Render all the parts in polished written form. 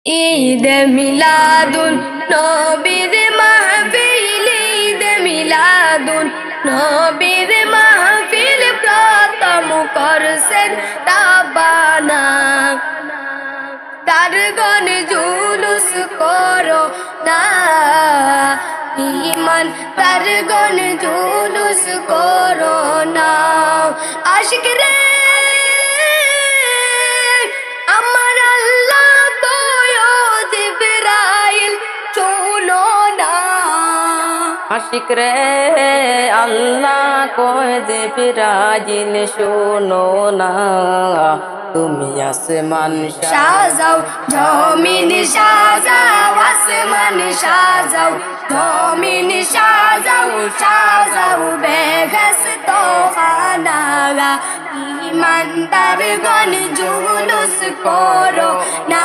ঈদে মিলাদুন নবীর মাহফিল, ঈদে মিলাদুন নবীর মাহফিল প্রথম করছেন রাব্বানা। তার গণ জুলুস করো না ঈমান, তার গণ জুলুস করো না। আশিক রে আমার আল্লাহ কয় জিবরাইল শোনো না। আশিক রে আল্লাহ কয় জিবরাইল শোনো না। তুমি আসমান সাজাও জমিন সাজাও, আসমান সাজাও জমিন সাজাও, সাজাও বেহেশত খানা। ইমানদার গণ জুলুস করো না,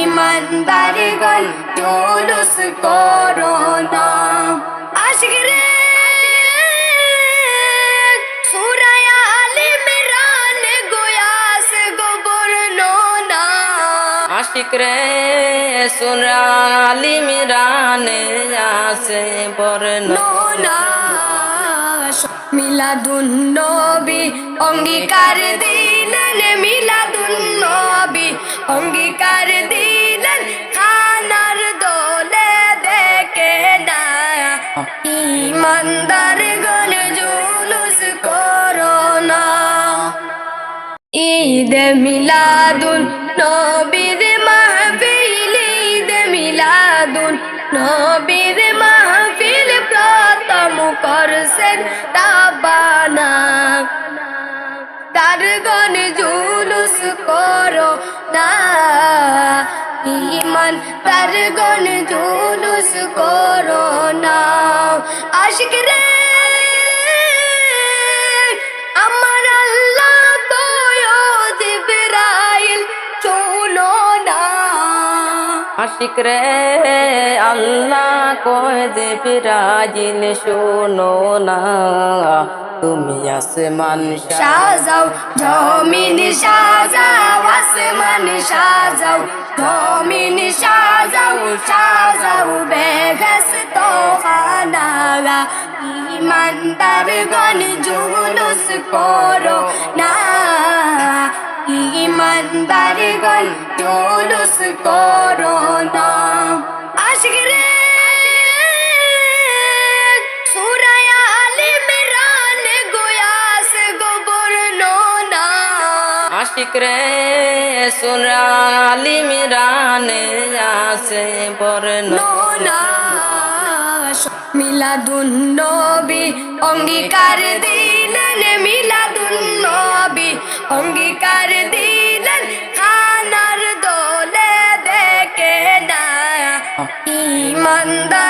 ইমানদার গণ জুলুস করো না। আশিক রে সূরা আলে ইমরান গোয়াস গোবর্ণ না। আশিক রে সূরা আলে ইমরানে আছে বর্ণনা। মিলাদুন নবী অঙ্গীকার দিলেন, মিলাদুন নবী অঙ্গীকার দিলেন, খানার দোলে দেখে না। ইমানদার গণ জুলুস করো না। ঈদে মিলাদুন নবীর মাহফিল, ঈদে মিলাদুন নবীর মাহফিল প্রথম করছেন রাব্বানা। তার গণ জুলুস করো না ঈমান, তার গণ জুলুস করো না। আশিক রে আমার আল্লাহ কয় জিবরাইল শোনো না। আশিক রে আল্লাহ কয় জিবরাইল শোনো না। তুমি আসমান সাজাও জমিন সাজাও, আসমান সাজাও জমিন সাজাও, সাজাও বেহেশত খানা। ইমানদার গণ জুলুস করো না, ইমানদার গণ জুলুস করো না। আশিক রে সূরা আলে ইমরান গোয়াস গোবর্ণ না। আশিক রে সূরা আলে ইমরানে আছে বর্ণনা। মিলাদুন নবী অঙ্গীকার দিলেন, মিলাদুন নবী অঙ্গীকার দিলেন, খানার দোলে দেখে না। ইমানদার